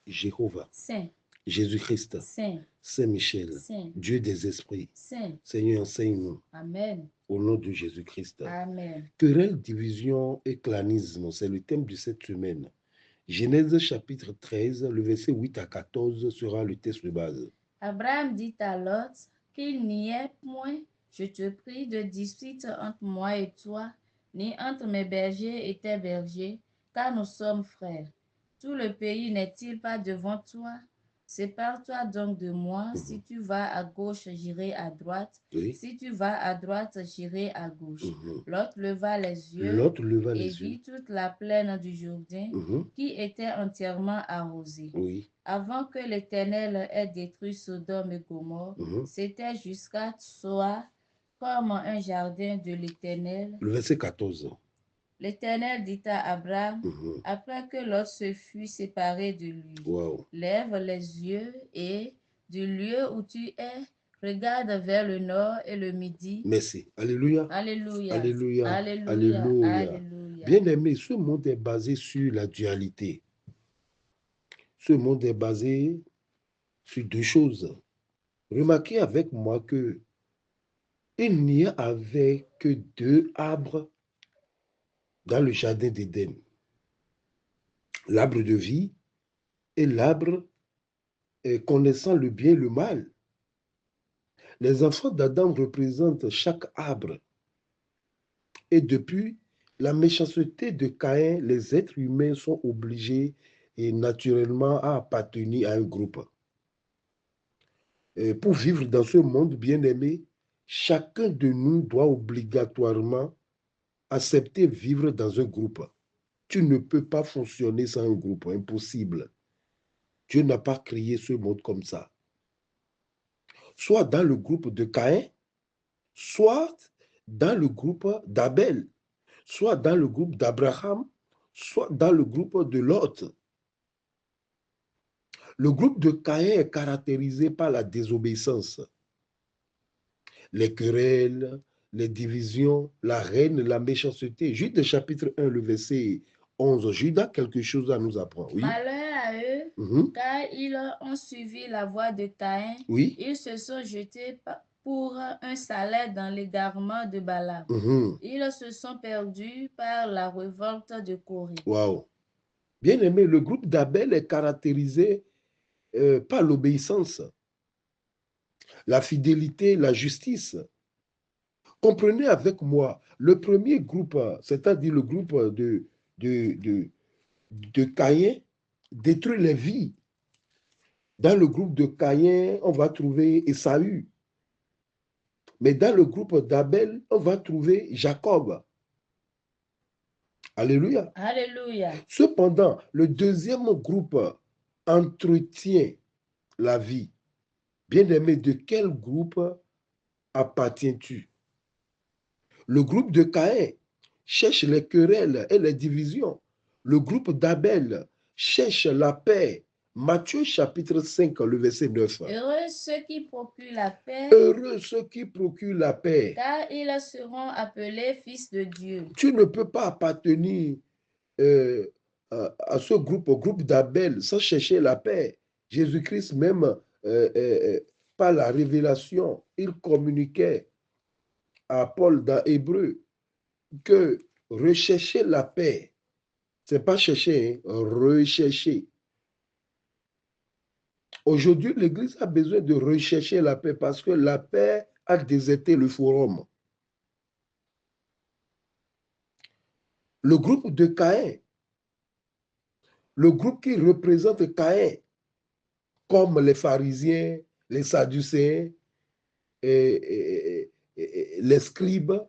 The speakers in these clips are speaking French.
Jéhovah, Saint, Jésus-Christ, Saint, Saint-Michel, Saint, Dieu des esprits, Saint. Seigneur, enseigne-nous Amen. au nom de Jésus-Christ. Amen. Querelle, division et clanisme, c'est le thème de cette semaine. Genèse chapitre 13, le verset 8 à 14 sera le texte de base. Abraham dit à Lot qu'il n'y ait point, je te prie, de dispute entre moi et toi, ni entre mes bergers et tes bergers, car nous sommes frères. Tout le pays n'est-il pas devant toi? Sépare-toi donc de moi. Si tu vas à gauche, j'irai à droite. Oui. Si tu vas à droite, j'irai à gauche. Lot leva les yeux Lot leva et les yeux. vit toute la plaine du Jourdain qui était entièrement arrosée. Oui. Avant que l'Éternel ait détruit Sodome et Gomorrhe, c'était jusqu'à Tsoar comme un jardin de l'Éternel. Le verset 14. L'Éternel dit à Abraham, après que Lot se fut séparé de lui, Wow. lève les yeux et du lieu où tu es, regarde vers le nord et le midi. Merci. Alléluia. Alléluia. Alléluia. Alléluia. Alléluia. Alléluia. Bien-aimé, ce monde est basé sur la dualité. Ce monde est basé sur deux choses. Remarquez avec moi que il n'y avait que deux arbres dans le jardin d'Éden. L'arbre de vie et l'arbre connaissant le bien et le mal. Les enfants d'Adam représentent chaque arbre. Et depuis la méchanceté de Caïn, les êtres humains sont obligés et naturellement à appartenir à un groupe. Et pour vivre dans ce monde bien-aimé, chacun de nous doit obligatoirement accepter vivre dans un groupe. Tu ne peux pas fonctionner sans un groupe, impossible. Dieu n'a pas créé ce monde comme ça. Soit dans le groupe de Caïn, soit dans le groupe d'Abel, soit dans le groupe d'Abraham, soit dans le groupe de Lot. Le groupe de Caïn est caractérisé par la désobéissance, les querelles, les divisions, la haine, la méchanceté. Jude chapitre 1, le verset 11. Jude a quelque chose à nous apprendre. Oui. Malheur à eux, car ils ont suivi la voie de Caïn. Oui. Ils se sont jetés pour un salaire dans l'égarement de Balaam. Ils se sont perdus par la révolte de Corée. Wow. Bien aimé, le groupe d'Abel est caractérisé par l'obéissance, la fidélité, la justice. Comprenez avec moi, le premier groupe, c'est-à-dire le groupe de Caïn, détruit les vies. Dans le groupe de Caïn, on va trouver Ésaü. Mais dans le groupe d'Abel, on va trouver Jacob. Alléluia. Alléluia. Cependant, le deuxième groupe entretient la vie. Bien-aimé, de quel groupe appartiens-tu? Le groupe de Caïn cherche les querelles et les divisions. Le groupe d'Abel cherche la paix. Matthieu chapitre 5, le verset 9. Heureux ceux qui procurent la paix. Heureux ceux qui procurent la paix. Car ils seront appelés fils de Dieu. Tu ne peux pas appartenir à ce groupe, au groupe d'Abel, sans chercher la paix. Jésus-Christ même, par la révélation, il communiquait à Paul dans Hébreu que rechercher la paix, ce n'est pas chercher, rechercher. Aujourd'hui, l'Église a besoin de rechercher la paix parce que la paix a déserté le forum. Le groupe de Caïn, le groupe qui représente Caïn, comme les pharisiens, les sadducéens, les scribes,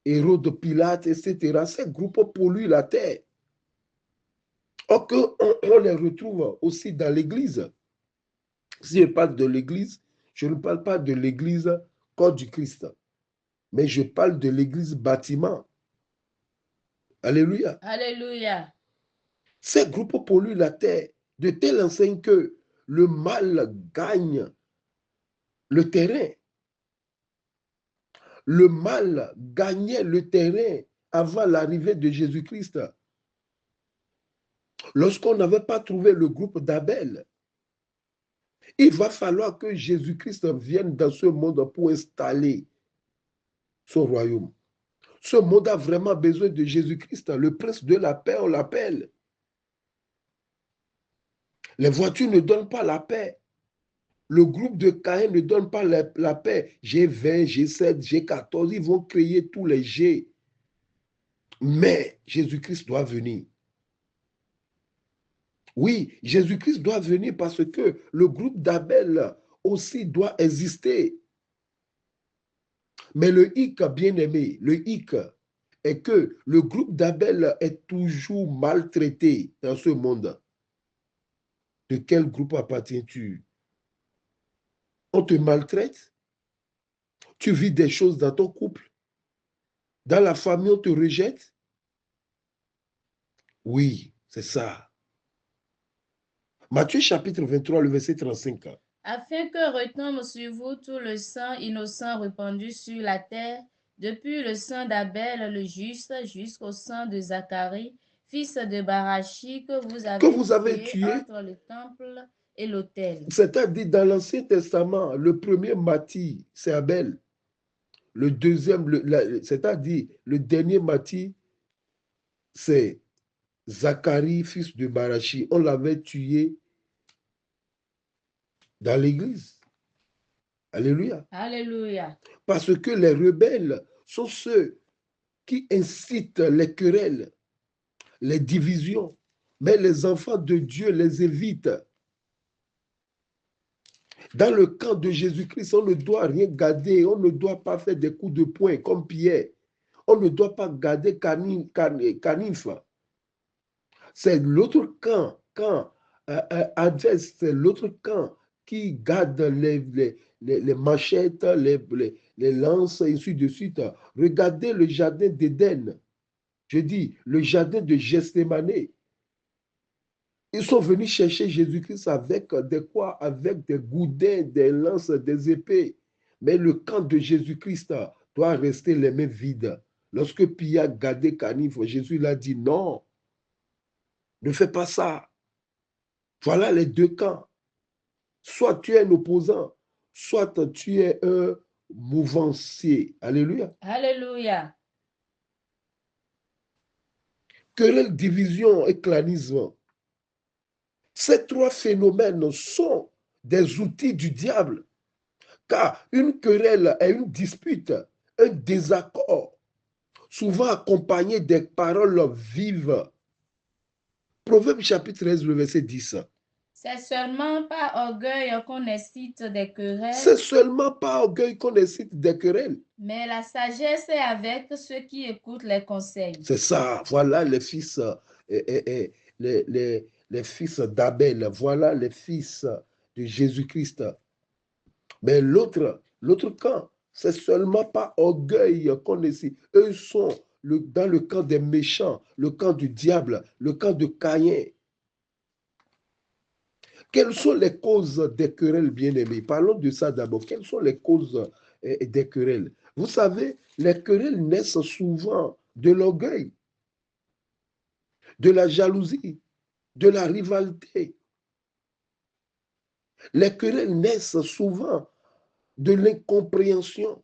Hérode, Pilate, etc., ces groupes polluent la terre. Or on les retrouve aussi dans l'Église. Si je parle de l'Église, je ne parle pas de l'Église corps du Christ, mais je parle de l'Église bâtiment. Alléluia. Alléluia. Ces groupes polluent la terre de telle enseigne que le mal gagne le terrain. Le mal gagnait le terrain avant l'arrivée de Jésus-Christ. Lorsqu'on n'avait pas trouvé le groupe d'Abel, il va falloir que Jésus-Christ vienne dans ce monde pour installer son royaume. Ce monde a vraiment besoin de Jésus-Christ, le prince de la paix, on l'appelle. Les voitures ne donnent pas la paix. Le groupe de Caïn ne donne pas la paix. G20, G7, G14, ils vont créer tous les G. Mais Jésus-Christ doit venir. Oui, Jésus-Christ doit venir parce que le groupe d'Abel aussi doit exister. Mais le hic, bien aimé, le hic est que le groupe d'Abel est toujours maltraité dans ce monde. De quel groupe appartiens-tu? On te maltraite? Tu vis des choses dans ton couple? Dans la famille, on te rejette? Oui, c'est ça. Matthieu chapitre 23, le verset 35. Afin que retombe sur vous tout le sang innocent répandu sur la terre, depuis le sang d'Abel le juste jusqu'au sang de Zacharie, fils de Barachi, que vous avez tué entre le temple et l'autel. C'est-à-dire dans l'Ancien Testament, le premier martyr, c'est Abel. Le deuxième, c'est-à-dire le dernier martyr, c'est Zacharie, fils de Barachi. On l'avait tué dans l'église. Alléluia. Alléluia. Parce que les rebelles sont ceux qui incitent les querelles, les divisions. Mais les enfants de Dieu les évitent. Dans le camp de Jésus-Christ, on ne doit rien garder. On ne doit pas faire des coups de poing comme Pierre. On ne doit pas garder canif. C'est l'autre camp, adverse, c'est l'autre camp qui garde les machettes, les lances, et ainsi de suite. Regardez le jardin d'Éden. Je dis, le jardin de Gethsémane. Ils sont venus chercher Jésus-Christ avec des quoi? Avec des goudins, des lances, des épées. Mais le camp de Jésus-Christ doit rester les mains vides. Lorsque Pierre a gardé canif, Jésus l'a dit non, ne fais pas ça. Voilà les deux camps. Soit tu es un opposant, soit tu es un mouvancier. Alléluia. Alléluia. Querelle, division et clanisme. Ces trois phénomènes sont des outils du diable. Car une querelle est une dispute, un désaccord, souvent accompagné des paroles vives. Proverbe chapitre 13, le verset 10. C'est seulement par orgueil qu'on excite des querelles. C'est seulement par orgueil qu'on excite des querelles. Mais la sagesse est avec ceux qui écoutent les conseils. C'est ça. Voilà les fils, les fils d'Abel. Voilà les fils de Jésus-Christ. Mais l'autre camp, c'est seulement par orgueil qu'on excite. Eux sont dans le camp des méchants, le camp du diable, le camp de Caïn. Quelles sont les causes des querelles, bien-aimés? Parlons de ça d'abord. Quelles sont les causes des querelles? Vous savez, les querelles naissent souvent de l'orgueil, de la jalousie, de la rivalité. Les querelles naissent souvent de l'incompréhension,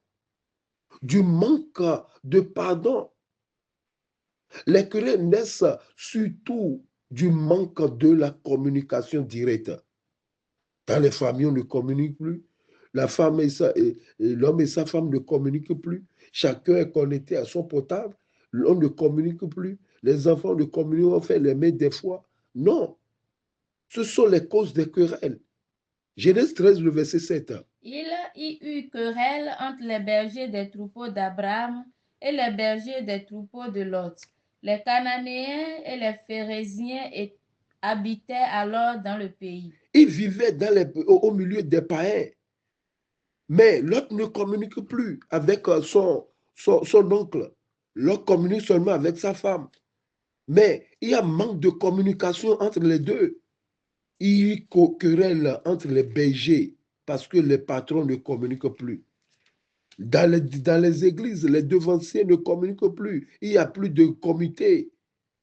du manque de pardon. Les querelles naissent surtout du manque de la communication directe. Dans les familles, on ne communique plus. La femme et l'homme et sa femme ne communiquent plus. Chacun est connecté à son portable. On ne communique plus. Les enfants ne communiquent, on fait les mains des fois. Non. Ce sont les causes des querelles. Genèse 13, le verset 7. Il y eut querelle entre les bergers des troupeaux d'Abraham et les bergers des troupeaux de Lot. Les Cananéens et les Phérésiens habitaient alors dans le pays. Ils vivaient au milieu des païens. Mais Lot ne communique plus avec son oncle. Lot communique seulement avec sa femme. Mais il y a manque de communication entre les deux. Il y a querelle entre les bergers parce que les patrons ne communiquent plus. Dans les églises, les devanciers ne communiquent plus. Il n'y a plus de comité.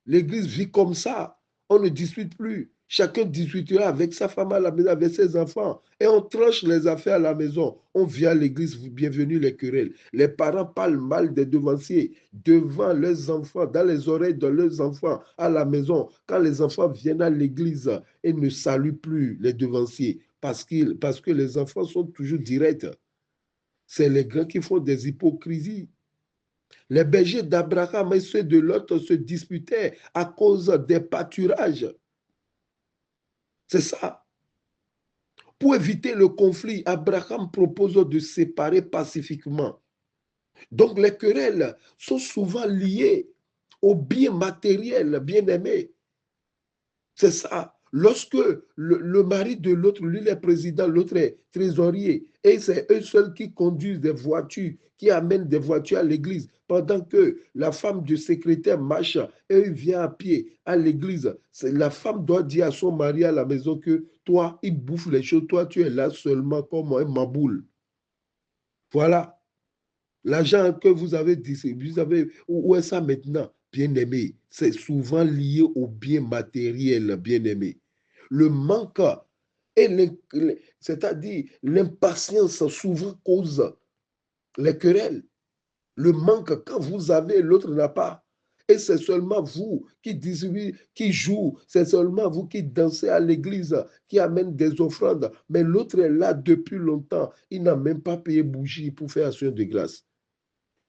L'église vit comme ça. On ne dispute plus. Chacun disputera avec sa femme à la maison, avec ses enfants. Et on tranche les affaires à la maison. On vient à l'église, bienvenue les querelles. Les parents parlent mal des devanciers devant leurs enfants, dans les oreilles de leurs enfants à la maison. Quand les enfants viennent à l'église et ne saluent plus les devanciers parce que les enfants sont toujours directs. C'est les grands qui font des hypocrisies. Les bergers d'Abraham et ceux de Lot se disputaient à cause des pâturages. C'est ça. Pour éviter le conflit, Abraham propose de séparer pacifiquement. Donc les querelles sont souvent liées aux biens matériels, bien aimés. C'est ça. Lorsque le mari de l'autre, lui, est président, l'autre est trésorier, et c'est eux seuls qui conduisent des voitures, qui amènent des voitures à l'église, pendant que la femme du secrétaire marche et il vient à pied à l'église. La femme doit dire à son mari à la maison que toi, il bouffe les choses, toi, tu es là seulement comme un maboule. Voilà. L'argent que vous avez distribué, où est ça maintenant, bien-aimé? C'est souvent lié au bien matériel, bien-aimé. Le manque, c'est-à-dire l'impatience, souvent cause les querelles. Le manque, quand vous avez, l'autre n'a pas. Et c'est seulement vous qui distribuez, qui joue, c'est seulement vous qui dansez à l'église, qui amène des offrandes. Mais l'autre est là depuis longtemps. Il n'a même pas payé bougie pour faire action de grâce.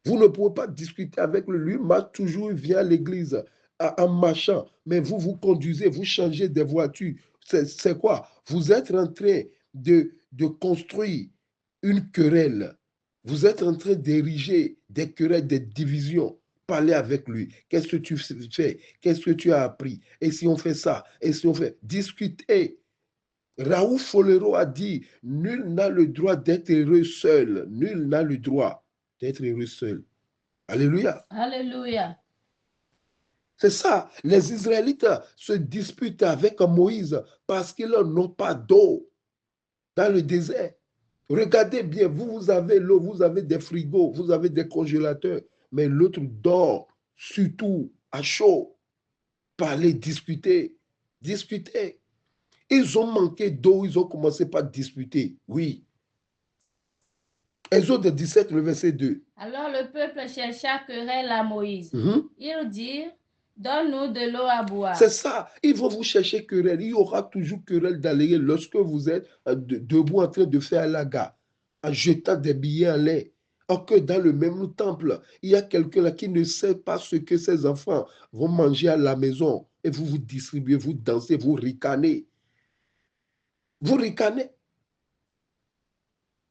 Vous ne pouvez pas discuter avec lui. Lui marche toujours, il vient à l'église en marchant. Mais vous, vous conduisez, vous changez des voitures. C'est quoi? Vous êtes en train de construire une querelle. Vous êtes en train d'ériger des querelles, des divisions. Parlez avec lui. Qu'est-ce que tu fais? Qu'est-ce que tu as appris? Et si on fait ça? Et si on fait? Discutez. Raoul Folero a dit, nul n'a le droit d'être heureux seul. Nul n'a le droit d'être heureux seul. Alléluia. Alléluia. C'est ça. Les Israélites se disputent avec Moïse parce qu'ils n'ont pas d'eau dans le désert. Regardez bien, vous avez l'eau, vous avez des frigos, vous avez des congélateurs, mais l'autre dort surtout à chaud. Parler, discuter, discuter. Ils ont manqué d'eau, ils ont commencé par disputer. Oui. Exode 17, le verset 2. Alors le peuple chercha querelle à Moïse. Mhm. Ils dirent, donne-nous de l'eau à boire. C'est ça. Ils vont vous chercher querelle. Il y aura toujours querelle d'aller lorsque vous êtes debout en train de faire la gare, en jetant des billets en l'air. Or que dans le même temple, il y a quelqu'un là qui ne sait pas ce que ses enfants vont manger à la maison. Et vous vous distribuez, vous dansez, vous ricanez. Vous ricanez.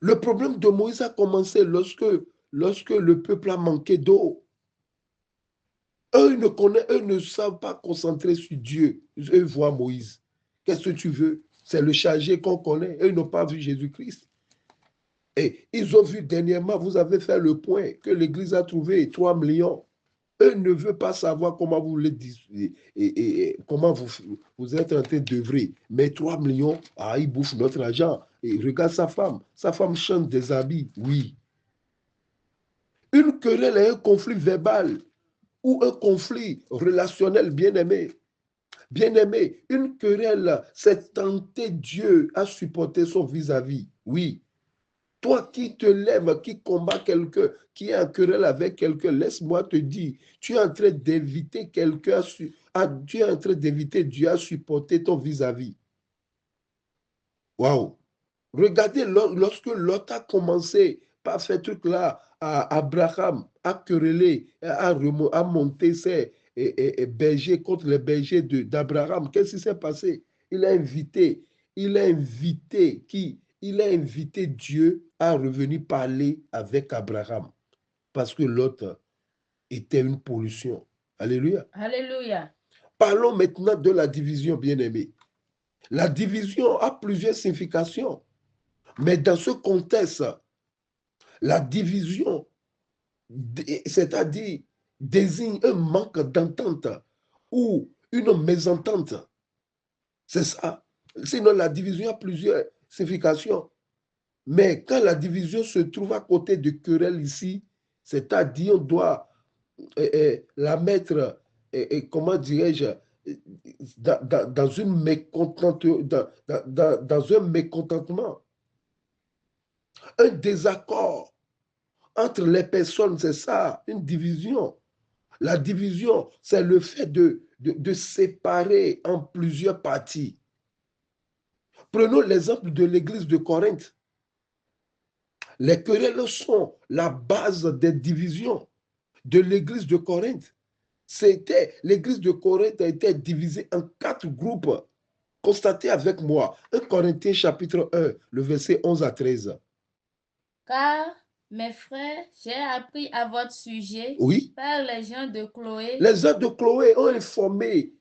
Le problème de Moïse a commencé lorsque le peuple a manqué d'eau. Eux, eux ne savent pas concentrer sur Dieu. Eux voient Moïse. Qu'est-ce que tu veux? C'est le chargé qu'on connaît. Eux n'ont pas vu Jésus-Christ. Et ils ont vu dernièrement, vous avez fait le point, que l'Église a trouvé 3 millions. Eux ne veulent pas savoir comment vous voulez et comment vous êtes en train d'œuvrer. Mais 3 millions, ils bouffent notre argent. Et regarde sa femme. Sa femme chante des habits. Oui. Une querelle est un conflit verbal ou un conflit relationnel, bien-aimé. Bien-aimé, une querelle, c'est tenter Dieu à supporter son vis-à-vis. Oui. Toi qui te lèves, qui combats quelqu'un, qui est en querelle avec quelqu'un, laisse-moi te dire, tu es en train d'éviter quelqu'un, tu es en train d'éviter Dieu à supporter ton vis-à-vis. Waouh! Regardez, lorsque Lot a commencé par faire truc là, à Abraham, à quereller, à monter ses bergers contre les bergers d'Abraham, qu'est-ce qui s'est passé? Il a invité qui? Il a invité Dieu à revenir parler avec Abraham parce que l'autre était une pollution. Alléluia. Alléluia. Parlons maintenant de la division, bien-aimée. La division a plusieurs significations. Mais dans ce contexte, la division, c'est-à-dire désigne un manque d'entente ou une mésentente. C'est ça. Sinon, la division a plusieurs significations. Mais quand la division se trouve à côté de querelle ici, c'est-à-dire on doit la mettre, comment dirais-je, dans une dans un mécontentement, un désaccord entre les personnes, c'est ça, une division. La division, c'est le fait de séparer en plusieurs parties. Prenons l'exemple de l'église de Corinthe. Les querelles sont la base des divisions de l'église de Corinthe. L'église de Corinthe a été divisée en 4 groupes. Constatez avec moi, 1 Corinthiens chapitre 1, le verset 11 à 13. Car, mes frères, j'ai appris à votre sujet Oui. par les gens de Chloé Les gens de Chloé ont informé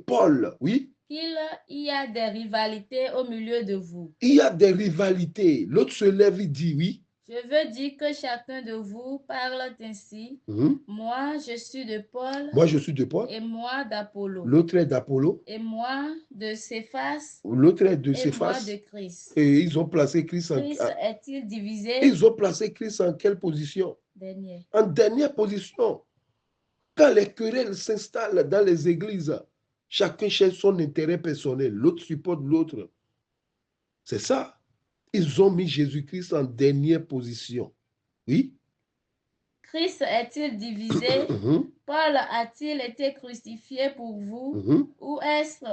Paul, oui. qu'il y a des rivalités au milieu de vous. Il y a des rivalités. L'autre se lève et dit oui. Je veux dire que chacun de vous parle ainsi. Moi, je suis de Paul. Moi, je suis de Paul. Et moi d'Apollo. L'autre est d'Apollo. Et moi de Céphas. L'autre est de Et moi Céphas. de Christ. Et ils ont placé Christ en... Christ est-il divisé? Ils ont placé Christ en quelle position? Dernier. En dernière position. Quand les querelles s'installent dans les églises, chacun cherche son intérêt personnel. L'autre supporte l'autre. C'est ça. Ils ont mis Jésus-Christ en dernière position. Oui. Christ est-il divisé? Paul a-t-il été crucifié pour vous? Ou est-ce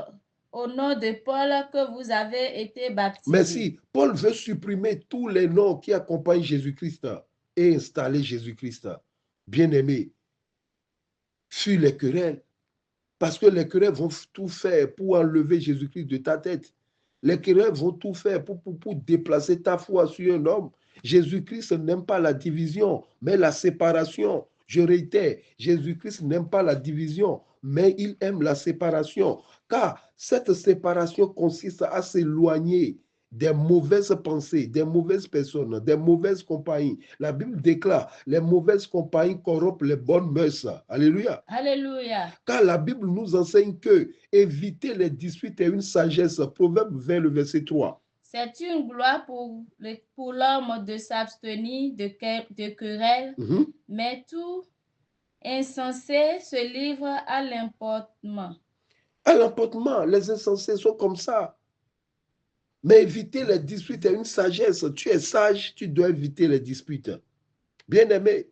au nom de Paul que vous avez été baptisé? Merci. Paul veut supprimer tous les noms qui accompagnent Jésus-Christ et installer Jésus-Christ. Bien-aimé, fuis les querelles. Parce que les querelles vont tout faire pour enlever Jésus-Christ de ta tête. Les querelles vont tout faire pour déplacer ta foi sur un homme. Jésus-Christ n'aime pas la division, mais la séparation. Je réitère, Jésus-Christ n'aime pas la division, mais il aime la séparation. Car cette séparation consiste à s'éloigner des mauvaises pensées, des mauvaises personnes, des mauvaises compagnies. La Bible déclare, les mauvaises compagnies corrompent les bonnes mœurs. Alléluia. Alléluia. Car la Bible nous enseigne que éviter les disputes est une sagesse. Proverbe 20, le verset 3. C'est une gloire pour l'homme de s'abstenir de querelles, mais tout insensé se livre à l'emportement. À l'emportement, les insensés sont comme ça. Mais éviter les disputes est une sagesse. Tu es sage, tu dois éviter les disputes. Bien-aimé,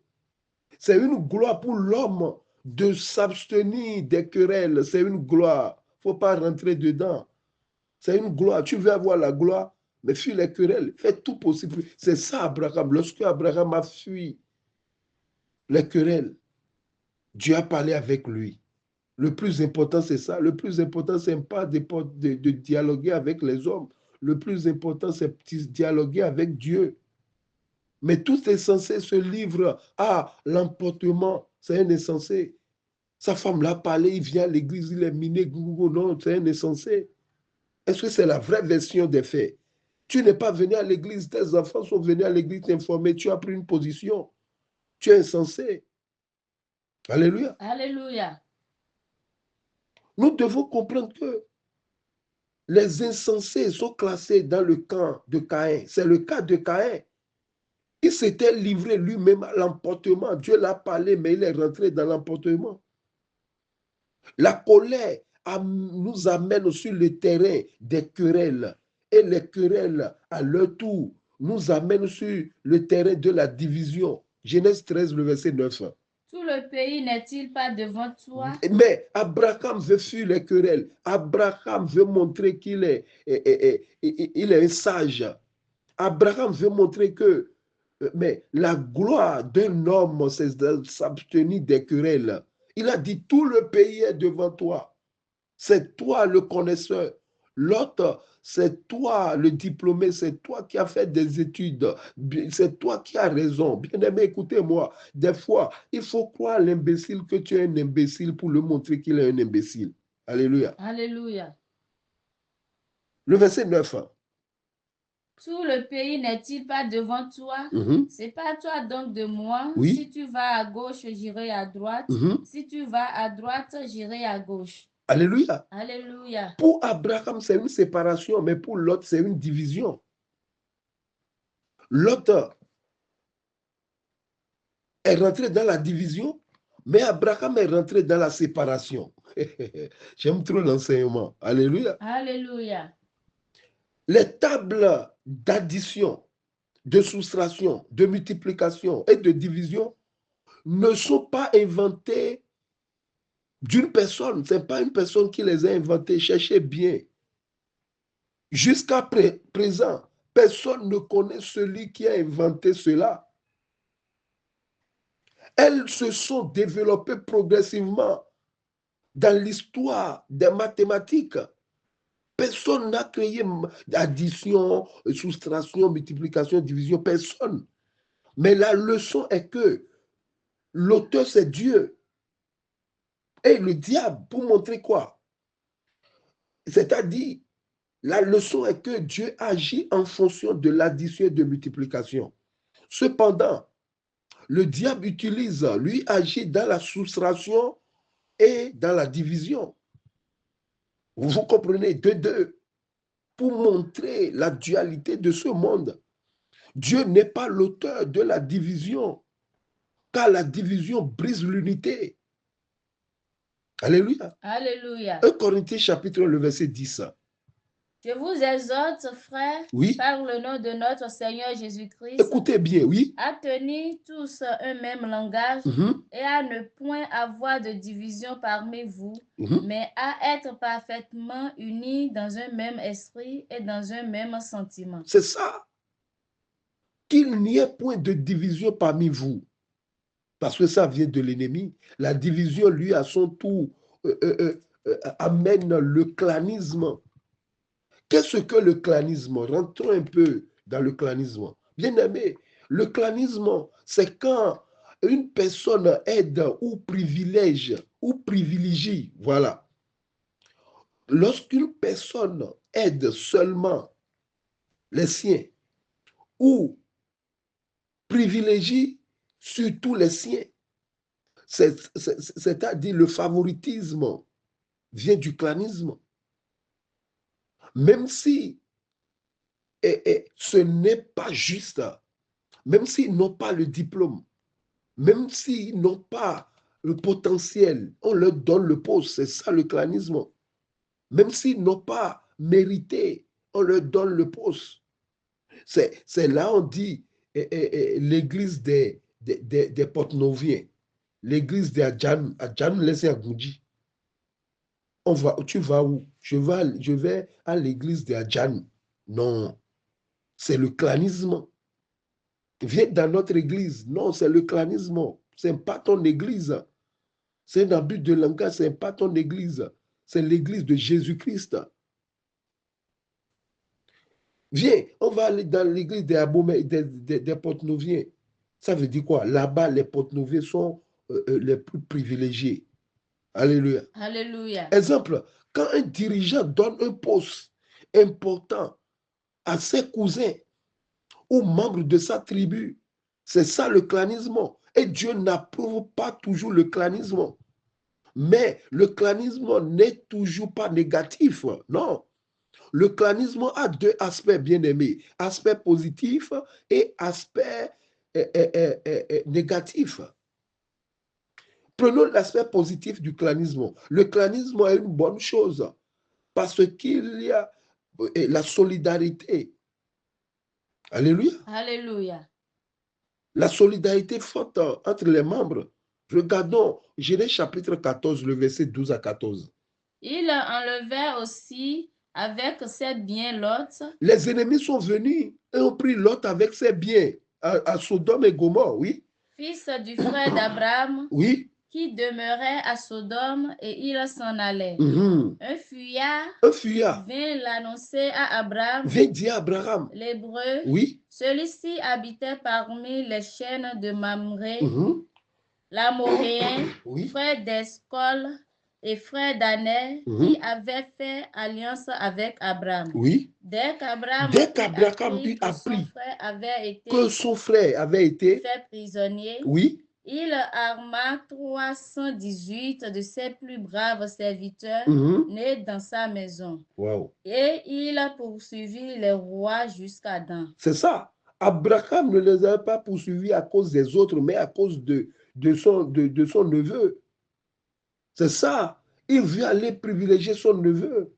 c'est une gloire pour l'homme de s'abstenir des querelles. C'est une gloire. Il ne faut pas rentrer dedans. C'est une gloire. Tu veux avoir la gloire, mais fuis les querelles. Fais tout possible. C'est ça, Abraham. Lorsque Abraham a fui les querelles, Dieu a parlé avec lui. Le plus important, c'est ça. Le plus important, ce n'est pas de dialoguer avec les hommes. Le plus important, c'est de dialoguer avec Dieu. Mais tout insensé se livre à l'emportement. C'est un insensé. Sa femme l'a parlé, il vient à l'église, il est miné, non, c'est un insensé. Est-ce que c'est la vraie version des faits? Tu n'es pas venu à l'église, tes enfants sont venus à l'église t'informer, tu as pris une position. Tu es insensé. Alléluia. Alléluia. Nous devons comprendre que les insensés sont classés dans le camp de Caïn. C'est le cas de Caïn. Il s'était livré lui-même à l'emportement. Dieu l'a parlé, mais il est rentré dans l'emportement. La colère nous amène sur le terrain des querelles. Et les querelles, à leur tour, nous amènent sur le terrain de la division. Genèse 13, le verset 9. Tout le pays n'est-il pas devant toi? Mais Abraham veut fuir les querelles. Abraham veut montrer qu'il est, il est un sage. Abraham veut montrer que mais la gloire d'un homme, c'est de s'abstenir des querelles. Il a dit, tout le pays est devant toi. C'est toi le connaisseur. L'autre, c'est toi le diplômé, c'est toi qui as fait des études, c'est toi qui as raison. Bien-aimé, écoutez-moi, des fois, il faut croire à l'imbécile que tu es un imbécile pour le montrer qu'il est un imbécile. Alléluia. Alléluia. Le verset 9. Tout le pays n'est-il pas devant toi? C'est pas toi donc de moi. Oui. Si tu vas à gauche, j'irai à droite. Si tu vas à droite, j'irai à gauche. Alléluia. Alléluia. Pour Abraham, c'est une séparation, mais pour l'autre, c'est une division. L'autre est rentré dans la division, mais Abraham est rentré dans la séparation. J'aime trop l'enseignement. Alléluia. Alléluia. Les tables d'addition, de soustraction, de multiplication et de division ne sont pas inventées d'une personne. Ce n'est pas une personne qui les a inventées. Cherchez bien. Jusqu'à présent, personne ne connaît celui qui a inventé cela. Elles se sont développées progressivement dans l'histoire des mathématiques. Personne n'a créé addition, soustraction, multiplication, division. Personne. Mais la leçon est que l'auteur, c'est Dieu. Et le diable, pour montrer quoi? C'est-à-dire, la leçon est que Dieu agit en fonction de l'addition et de multiplication. Cependant, le diable utilise, lui, agit dans la soustraction et dans la division. Vous comprenez, de deux, pour montrer la dualité de ce monde. Dieu n'est pas l'auteur de la division, car la division brise l'unité. Alléluia. Alléluia. 1 Corinthiens chapitre 1, le verset 10. Je vous exhorte, frères, Oui. par le nom de notre Seigneur Jésus-Christ, Écoutez bien, oui. à tenir tous un même langage et à ne point avoir de division parmi vous, mais à être parfaitement unis dans un même esprit et dans un même sentiment. C'est ça. Qu'il n'y ait point de division parmi vous. Parce que ça vient de l'ennemi. La division, lui, à son tour, amène le clanisme. Qu'est-ce que le clanisme? Rentrons un peu dans le clanisme. Bien aimé, le clanisme, c'est quand une personne aide ou privilégie, voilà. Lorsqu'une personne aide seulement les siens ou privilégie surtout les siens, c'est-à-dire le favoritisme vient du clanisme. Même si ce n'est pas juste, même s'ils n'ont pas le diplôme, même s'ils n'ont pas le potentiel, on leur donne le poste, c'est ça le clanisme. Même s'ils n'ont pas mérité, on leur donne le poste. C'est là on dit l'église des Porte-Noviens, l'église des Adjan laissez à Goudji. Tu vas où? Je vais à l'église des Adjan. Non, c'est le clanisme. Viens dans notre église. Non, c'est le clanisme. Ce n'est pas ton église. C'est un abus de langage, ce n'est pas ton église. C'est l'église de Jésus-Christ. Viens, on va aller dans l'église des Porte-Noviens. Ça veut dire quoi? Là-bas, les Porte-Noviens sont les plus privilégiés. Alléluia. Alléluia. Exemple, quand un dirigeant donne un poste important à ses cousins ou membres de sa tribu, c'est ça le clanisme. Et Dieu n'approuve pas toujours le clanisme. Mais le clanisme n'est toujours pas négatif. Non. Le clanisme a deux aspects bien aimés. Aspect positif et aspect négatif. Prenons l'aspect positif du clanisme. Le clanisme est une bonne chose parce qu'il y a la solidarité. Alléluia. Alléluia. La solidarité forte entre les membres. Regardons Genèse chapitre 14, le verset 12 à 14. Il enlevait aussi avec ses biens Lot. Les ennemis sont venus et ont pris Lot avec ses biens à Sodome et Gomorrhe, oui. Fils du frère d'Abraham, oui, qui demeurait à Sodome et il s'en allait. Un fuyard vint l'annoncer à Abraham, vient dire à Abraham, l'Hébreu. Oui. Celui-ci habitait parmi les chaînes de Mamré, l'Amoréen, frère d'Escol et frère d'Aner, qui avait fait alliance avec Abraham. Oui. Dès qu'Abraham eut appris que son frère avait été fait prisonnier, oui. Il arma 318 de ses plus braves serviteurs nés dans sa maison. Wow. Et il a poursuivi les rois jusqu'à Dan. C'est ça. Abraham ne les avait pas poursuivis à cause des autres, mais à cause de son neveu. C'est ça. il veut aller privilégier son neveu.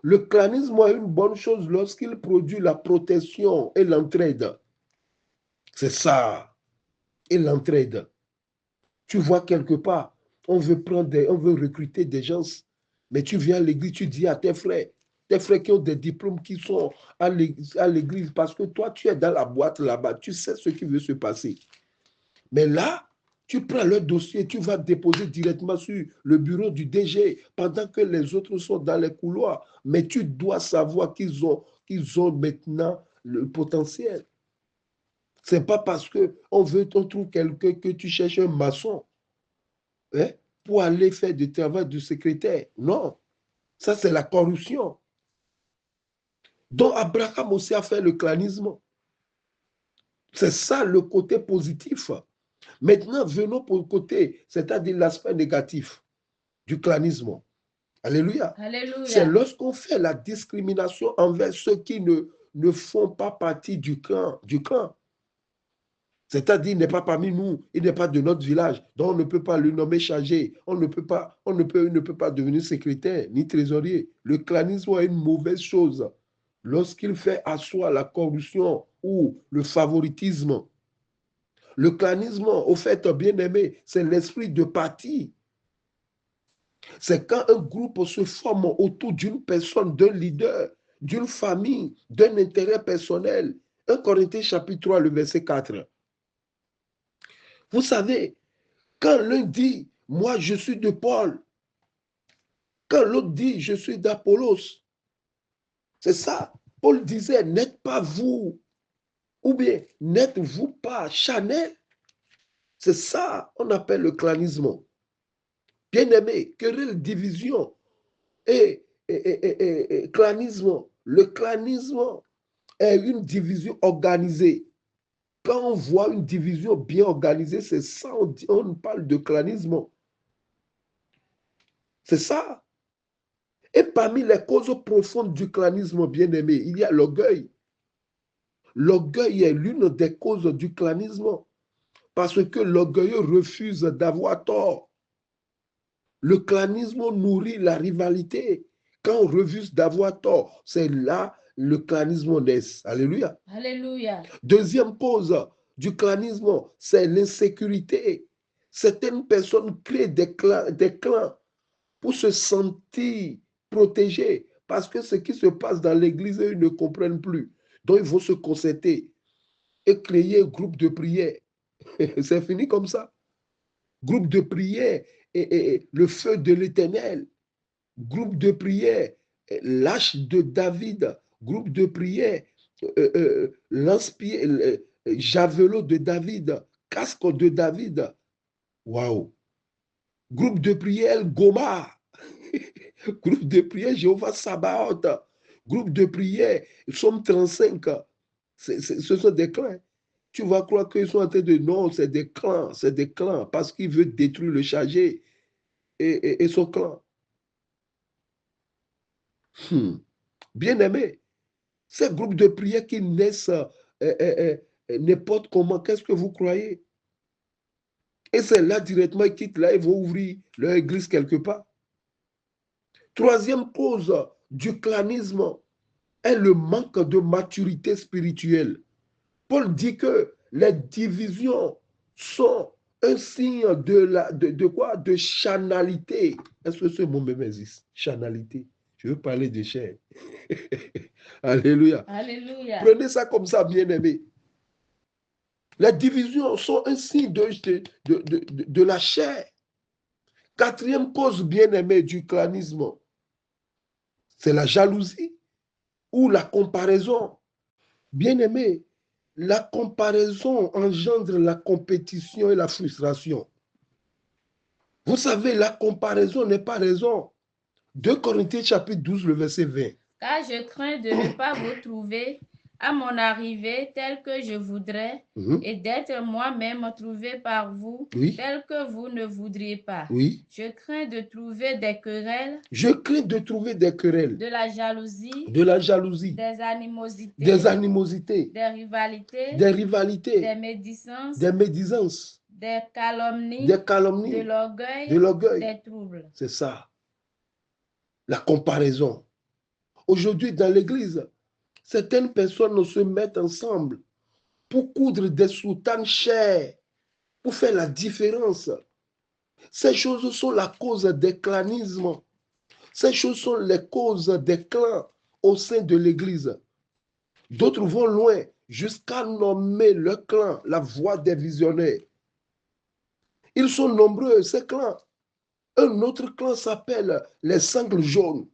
Le clanisme est une bonne chose lorsqu'il produit la protection et l'entraide. C'est ça, et l'entraide. Tu vois quelque part, on veut recruter des gens, mais tu viens à l'église, tu dis à tes frères qui ont des diplômes qui sont à l'église, parce que toi, tu es dans la boîte là-bas, tu sais ce qui veut se passer. Mais là, tu prends le dossier, tu vas déposer directement sur le bureau du DG pendant que les autres sont dans les couloirs. Mais tu dois savoir qu'ils ont maintenant le potentiel. Ce n'est pas parce qu'on trouve quelqu'un que tu cherches un maçon, hein, pour aller faire du travail de secrétaire. Non, ça c'est la corruption. Donc Abraham aussi a fait le clanisme. C'est ça le côté positif. Maintenant, venons pour le côté, c'est-à-dire l'aspect négatif du clanisme. Alléluia. Alléluia. C'est lorsqu'on fait la discrimination envers ceux qui ne font pas partie du clan. C'est-à-dire, il n'est pas parmi nous, il n'est pas de notre village, donc on ne peut pas le nommer chargé, il ne peut pas devenir secrétaire ni trésorier. Le clanisme est une mauvaise chose lorsqu'il fait asseoir la corruption ou le favoritisme. Le clanisme, au fait, bien aimé, c'est l'esprit de parti. C'est quand un groupe se forme autour d'une personne, d'un leader, d'une famille, d'un intérêt personnel. 1 Corinthiens chapitre 3, le verset 4. Vous savez, quand l'un dit, moi je suis de Paul, quand l'autre dit, je suis d'Apollos, c'est ça. Paul disait, n'êtes pas vous, ou bien n'êtes-vous pas Chanel. C'est ça on appelle le clanisme. Bien-aimé, querelle, division et clanisme. Le clanisme est une division organisée. Quand on voit une division bien organisée, c'est ça, on parle de clanisme. C'est ça. Et parmi les causes profondes du clanisme, bien-aimé, il y a l'orgueil. L'orgueil est l'une des causes du clanisme parce que l'orgueilleux refuse d'avoir tort. Le clanisme nourrit la rivalité. Quand on refuse d'avoir tort, c'est là le clanisme naît. Alléluia. Alléluia. Deuxième cause du clanisme, c'est l'insécurité. Certaines personnes créent des clans pour se sentir protégés parce que ce qui se passe dans l'église, ils ne comprennent plus. Donc, ils vont se concerter et créer un groupe de prière. C'est fini comme ça. Groupe de prière et le feu de l'Éternel. Groupe de prière, l'âge de David. Groupe de prière, lance-pied, javelot de David, casque de David. Waouh! Groupe de prière, Goma. Groupe de prière, Jéhovah Sabaoth. Groupe de prière, Somme 35. Ce sont des clans. Tu vas croire qu'ils sont en train de... Non, c'est des clans, parce qu'il veut détruire le chargé et son clan. Bien aimé, ces groupes de prière qui naissent n'importe comment, qu'est-ce que vous croyez? Et c'est là directement, ils quittent là, ils vont ouvrir leur église quelque part. Troisième cause du clanisme est le manque de maturité spirituelle. Paul dit que les divisions sont un signe de quoi? De chanalité. Est-ce que ce mot même existe? Chanalité. Je veux parler de chair. Alléluia. Alléluia. Prenez ça comme ça, bien-aimé. Les divisions sont un signe de la chair. Quatrième cause, bien-aimé, du clanisme, c'est la jalousie ou la comparaison. Bien-aimé, la comparaison engendre la compétition et la frustration. Vous savez, la comparaison n'est pas raison. 2 Corinthiens chapitre 12, le verset 20. Car je crains de ne pas vous trouver à mon arrivée tel que je voudrais et d'être moi-même trouvé par vous tel que vous ne voudriez pas. Je crains de trouver des querelles. Je crains de trouver des querelles. De la jalousie. De la jalousie. Des animosités. Des animosités. Des rivalités. Des rivalités. Des médisances. Des médisances. Des calomnies. Des calomnies. De l'orgueil. De l'orgueil. Des troubles. C'est ça. la comparaison. Aujourd'hui, dans l'église, certaines personnes se mettent ensemble pour coudre des soutanes chères, pour faire la différence. Ces choses sont la cause des clanismes. Ces choses sont les causes des clans au sein de l'église. D'autres vont loin jusqu'à nommer le clan la voix des visionnaires. Ils sont nombreux, ces clans. Un autre clan s'appelle les sangles jaunes.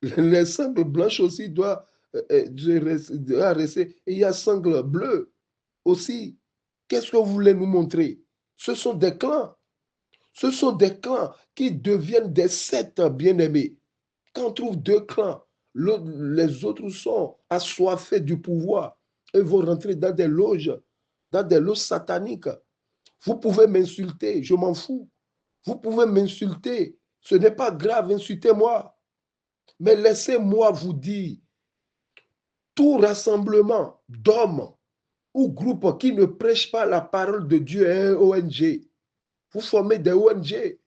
Les sangles blanches aussi doivent rester. Et il y a sangles bleues aussi. Qu'est-ce que vous voulez nous montrer? Ce sont des clans. Ce sont des clans qui deviennent des sectes bien-aimés. Quand on trouve deux clans, les autres sont assoiffés du pouvoir et vont rentrer dans des loges sataniques. Vous pouvez m'insulter, je m'en fous. Vous pouvez m'insulter, ce n'est pas grave, insultez-moi. Mais laissez-moi vous dire, tout rassemblement d'hommes ou groupes qui ne prêchent pas la parole de Dieu est un ONG. Vous formez des ONG.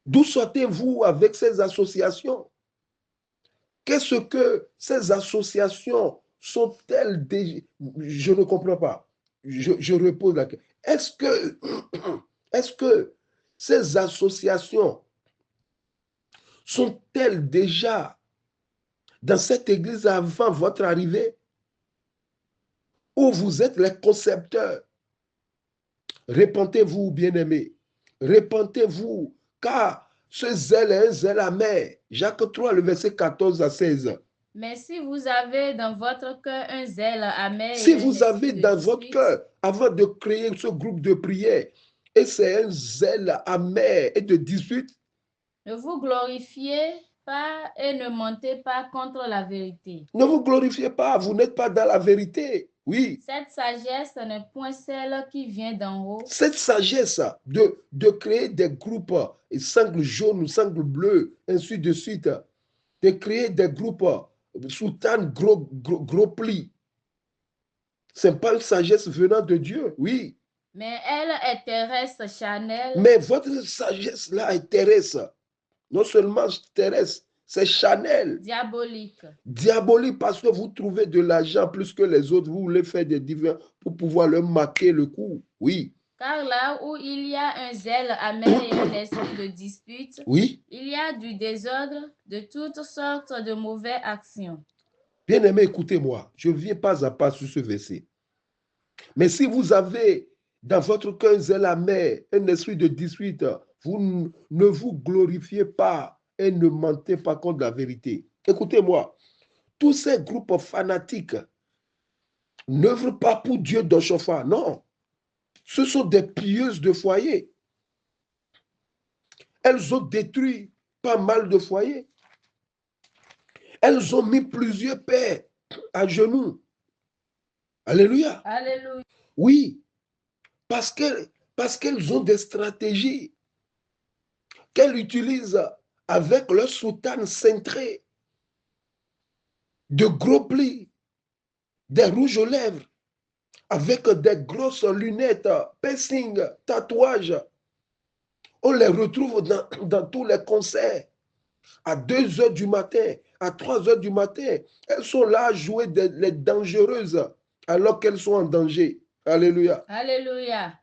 D'où sortez-vous avec ces associations? Qu'est-ce que ces associations sont-elles déjà? Je ne comprends pas. Je repose la question. Est-ce que ces associations sont-elles déjà dans cette église avant votre arrivée? Ou vous êtes les concepteurs? Répentez-vous, bien-aimés. Répentez-vous, car ce zèle est un zèle amer. Jacques 3, le verset 14 à 16. Mais si vous avez dans votre cœur un zèle amer Si et un vous avez esprit de dans votre dispute, cœur, avant de créer ce groupe de prière, et c'est un zèle amer et de dispute, ne vous glorifiez pas et ne mentez pas contre la vérité. ne vous glorifiez pas, vous n'êtes pas dans la vérité. Oui, Cette sagesse n'est point celle qui vient d'en haut, cette sagesse de créer des groupes, sangles jaunes ou sangles bleues, ainsi de suite, de créer des groupes soutane gros plis, ce n'est pas une sagesse venant de Dieu, oui. mais elle est terrestre, charnelle, Mais votre sagesse-là est terrestre. Non seulement terrestre, c'est charnel, diabolique. diabolique, parce que vous trouvez de l'argent plus que les autres, vous voulez faire des divins pour pouvoir leur marquer le coup. Oui, Car là où il y a un zèle amer et un esprit de dispute, oui. il y a du désordre, de toutes sortes de mauvaises actions. Bien-aimé, écoutez-moi, je ne viens pas à pas sur ce verset. Mais si vous avez dans votre cœur un zèle amer, un esprit de dispute, vous ne vous glorifiez pas et ne mentez pas contre la vérité. Écoutez-moi, tous ces groupes fanatiques n'œuvrent pas pour Dieu dans chauffard. Non, ce sont des pilleuses de foyers. Elles ont détruit pas mal de foyers. Elles ont mis plusieurs pères à genoux. Alléluia. Alléluia. Oui, parce qu'elles ont des stratégies qu'elles utilisent avec leur soutane cintrée, de gros plis, des rouges aux lèvres, avec des grosses lunettes, piercing, tatouages. On les retrouve dans tous les concerts. À 2 heures du matin, à 3 heures du matin, elles sont là à jouer les dangereuses alors qu'elles sont en danger. Alléluia. Alléluia.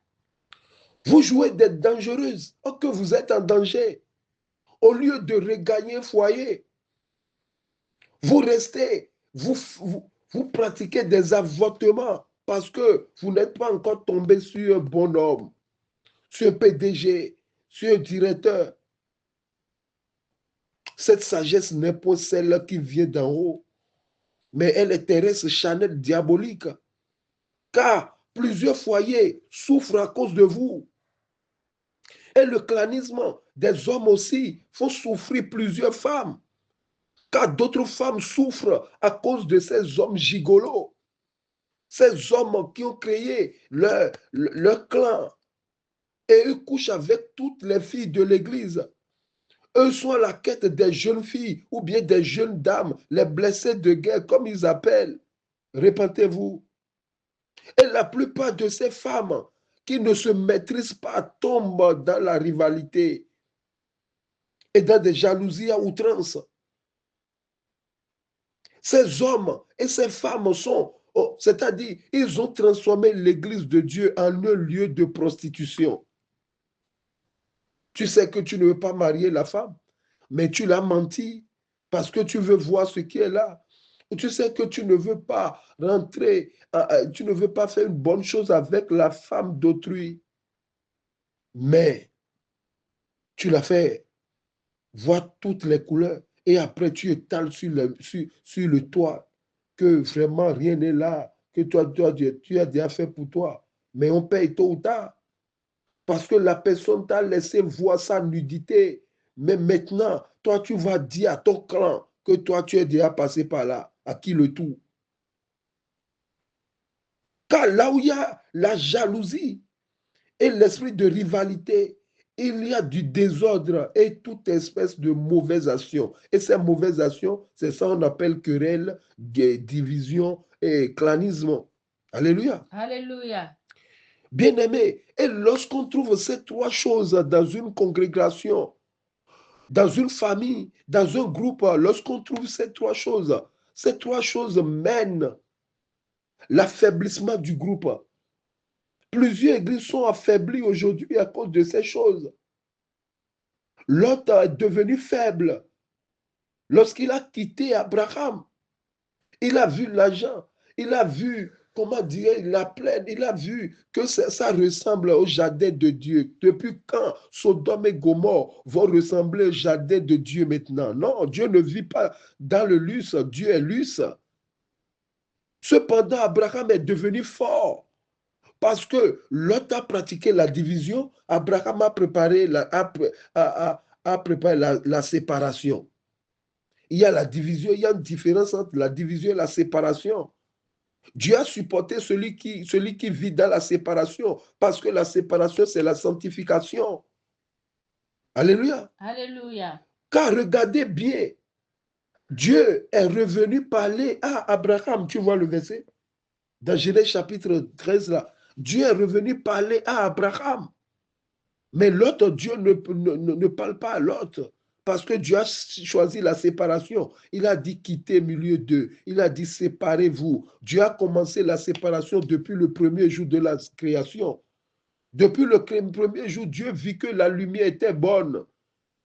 Vous jouez des dangereuses or que vous êtes en danger. Au lieu de regagner un foyer, vous restez, vous pratiquez des avortements parce que vous n'êtes pas encore tombé sur un bon homme, sur un PDG, sur un directeur. Cette sagesse n'est pas celle qui vient d'en haut, mais elle est terrestre, charnelle, diabolique. Car plusieurs foyers souffrent à cause de vous. Et le clanisme des hommes aussi font souffrir plusieurs femmes. Car d'autres femmes souffrent à cause de ces hommes gigolos. Ces hommes qui ont créé leur clan. Et eux couchent avec toutes les filles de l'église. Eux sont à la quête des jeunes filles ou bien des jeunes dames, les blessés de guerre, comme ils appellent. Répentez-vous. Et la plupart de ces femmes qui ne se maîtrisent pas tombent dans la rivalité. et dans des jalousies à outrance. Ces hommes et ces femmes sont, c'est-à-dire, ils ont transformé l'église de Dieu en un lieu de prostitution. Tu sais que tu ne veux pas marier la femme, mais tu l'as menti parce que tu veux voir ce qui est là. Tu sais que tu ne veux pas rentrer, tu ne veux pas faire une bonne chose avec la femme d'autrui, mais tu l'as fait voir toutes les couleurs et après tu étales sur le toit que vraiment rien n'est là, que tu as déjà fait pour toi. Mais on paye tôt ou tard parce que la personne t'a laissé voir sa nudité. Mais maintenant, toi, tu vas dire à ton clan que toi, tu es déjà passé par là. À qui le tout? Car là où il y a la jalousie et l'esprit de rivalité, il y a du désordre et toute espèce de mauvaise action. Et ces mauvaises actions, c'est ça qu'on appelle querelle, division et clanisme. Alléluia. Alléluia. Bien-aimé, et lorsqu'on trouve ces trois choses dans une congrégation, dans une famille, dans un groupe, lorsqu'on trouve ces trois choses mènent l'affaiblissement du groupe. Plusieurs églises sont affaiblies aujourd'hui à cause de ces choses. Lot est devenu faible lorsqu'il a quitté Abraham. Il a vu l'argent, il a vu, comment dire, la plaine, il a vu que ça ressemble au jardin de Dieu. Depuis quand Sodome et Gomorrhe vont ressembler au jardin de Dieu maintenant? Non, Dieu ne vit pas dans le luxe, Dieu est luxe. Cependant, Abraham est devenu fort parce que Lot a pratiqué la division, Abraham a préparé la séparation. Il y a la division, il y a une différence entre la division et la séparation. Dieu a supporté celui qui vit dans la séparation, parce que la séparation, c'est la sanctification. Alléluia. Alléluia. Car regardez bien, Dieu est revenu parler à Abraham. Tu vois le verset? Dans Genèse chapitre 13, là. Dieu est revenu parler à Abraham. Mais l'autre, Dieu ne parle pas à l'autre. Parce que Dieu a choisi la séparation. Il a dit quittez milieu d'eux. Il a dit séparez-vous. Dieu a commencé la séparation depuis le premier jour de la création. Depuis le premier jour, Dieu vit que la lumière était bonne.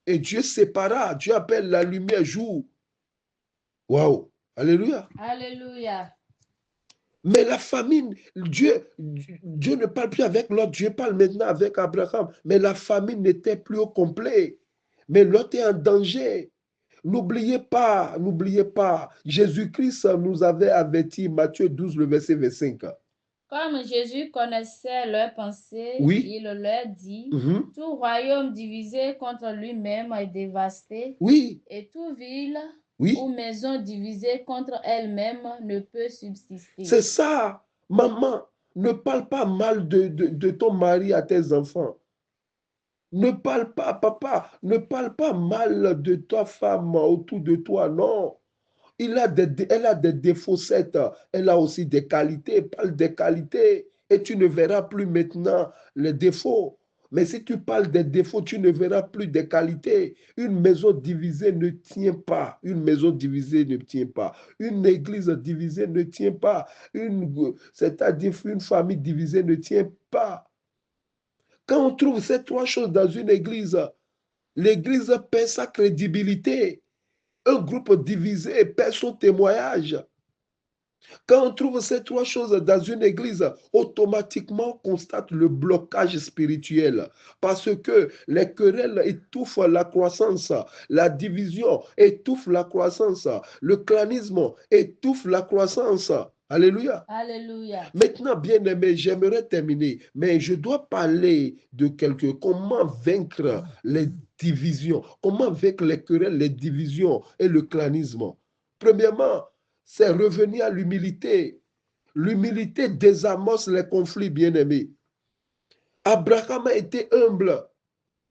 Et Dieu sépara. Dieu appelle la lumière jour. Waouh! Alléluia! Alléluia. Mais la famine, Dieu ne parle plus avec l'autre, Dieu parle maintenant avec Abraham. Mais la famine n'était plus au complet. Mais l'autre est en danger. N'oubliez pas, Jésus-Christ nous avait averti, Matthieu 12, le verset 25. Comme Jésus connaissait leurs pensées, Oui. il leur dit, Mhm. tout royaume divisé contre lui-même est dévasté, Oui, et toute ville ou oui. maison divisée contre elle-même ne peut subsister. C'est ça. Maman, ne parle pas mal de ton mari à tes enfants. Ne parle pas, papa, ne parle pas mal de ta femme autour de toi, non. Elle a des défauts, certes. Elle a aussi des qualités. Parle des qualités et tu ne verras plus maintenant les défauts. Mais si tu parles des défauts, tu ne verras plus des qualités. Une maison divisée ne tient pas. Une maison divisée ne tient pas. Une église divisée ne tient pas. C'est-à-dire une famille divisée ne tient pas. Quand on trouve ces trois choses dans une église, l'église perd sa crédibilité. Un groupe divisé perd son témoignage. Quand on trouve ces trois choses dans une église, automatiquement on constate le blocage spirituel parce que les querelles étouffent la croissance, la division étouffe la croissance, le clanisme étouffe la croissance. Alléluia. Alléluia. Maintenant, bien-aimé, j'aimerais terminer, mais je dois parler de comment vaincre les divisions, comment vaincre les querelles, les divisions et le clanisme. Premièrement, c'est revenir à l'humilité. L'humilité désamorce les conflits, bien-aimés. Abraham a été humble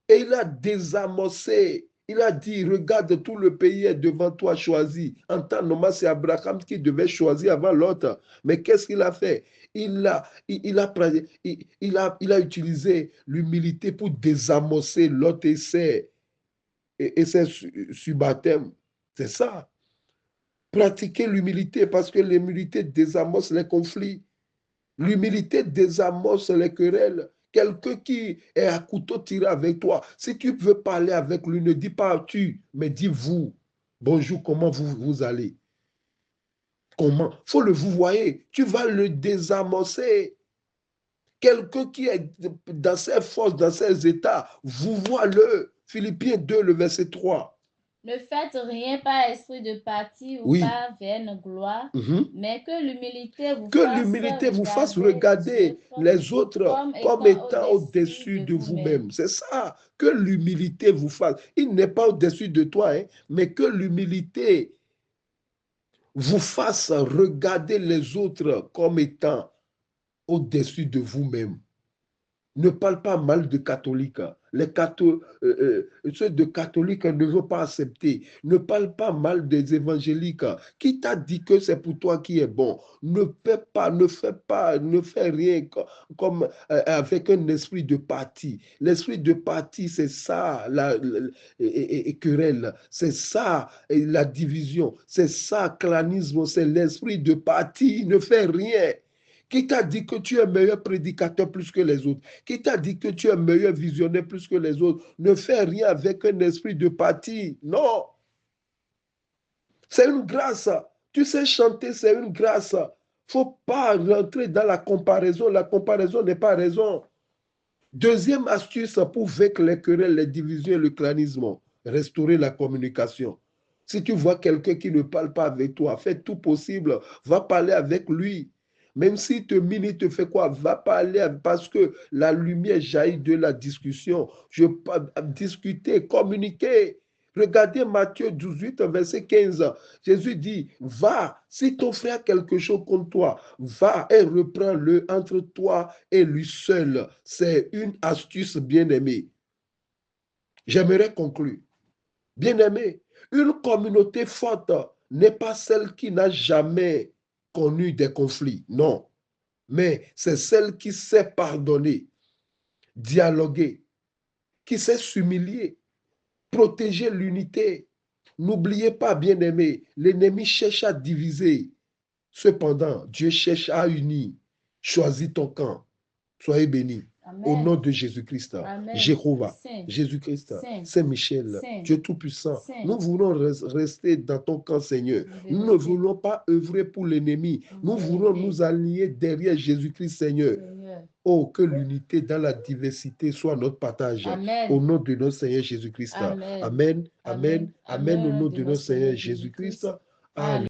et il a désamorcé. Il a dit, regarde, tout le pays est devant toi choisi. En temps normal, c'est Abraham qui devait choisir avant l'autre. Mais qu'est-ce qu'il a fait? Il a utilisé l'humilité pour désamorcer l'autre essai. et c'est sur baptême. C'est ça. Pratiquer l'humilité parce que l'humilité désamorce les conflits. L'humilité désamorce les querelles. Quelqu'un qui est à couteau tiré avec toi, si tu veux parler avec lui, ne dis pas tu, mais dis vous. Bonjour, comment vous allez? Comment? Il faut le vous voyez. Tu vas le désamorcer. Quelqu'un qui est dans ses forces, dans ses états, vous voyez-le. Philippiens 2, le verset 3. Ne faites rien par esprit de parti ou Oui. par vaine gloire, mais que l'humilité vous Que fasse l'humilité vous fasse regarder regarder les autres comme étant au-dessus au-dessus de de vous-même. vous-même. C'est ça. Que l'humilité vous fasse. Il n'est pas au-dessus de toi, hein, mais que l'humilité vous fasse regarder les autres comme étant au-dessus de vous-même. Ne parle pas mal de catholiques. Ceux de catholiques ne veulent pas accepter. Ne parle pas mal des évangéliques. Qui t'a dit que c'est pour toi qui est bon? Ne fais rien comme avec un esprit de parti. L'esprit de parti, c'est ça, et querelle. C'est ça, la division. C'est ça, clanisme. C'est l'esprit de parti. Ne fais rien. Qui t'a dit que tu es meilleur prédicateur plus que les autres? Qui t'a dit que tu es meilleur visionnaire plus que les autres? Ne fais rien avec un esprit de parti. Non. C'est une grâce. Tu sais chanter, c'est une grâce. Il ne faut pas rentrer dans la comparaison. La comparaison n'est pas raison. Deuxième astuce pour vaincre les querelles, les divisions et le clanisme, restaurer la communication. Si tu vois quelqu'un qui ne parle pas avec toi, fais tout possible, va parler avec lui. Même s'il te mine, il te fait quoi? Va parler parce que la lumière jaillit de la discussion. Je peux discuter, communiquer. Regardez Matthieu 18, verset 15. Jésus dit, va, si ton frère a quelque chose contre toi, va et reprends-le entre toi et lui seul. C'est une astuce bien-aimée. J'aimerais conclure. Bien-aimé, une communauté forte n'est pas celle qui n'a jamais connu des conflits, non. Mais c'est celle qui sait pardonner, dialoguer, qui sait s'humilier, protéger l'unité. N'oubliez pas, bien-aimé, l'ennemi cherche à diviser. Cependant, Dieu cherche à unir. Choisis ton camp. Soyez bénis. Au nom de Jésus-Christ, Jéhovah, Jésus-Christ, Saint-Michel, Dieu Tout-Puissant, nous voulons rester dans ton camp, Seigneur. Nous ne voulons pas œuvrer pour l'ennemi. Nous voulons nous aligner derrière Jésus-Christ, Seigneur. Oh, que l'unité dans la diversité soit notre partage. Au nom de notre Seigneur Jésus-Christ. Amen, amen, amen, au nom de notre Seigneur Jésus-Christ. Amen.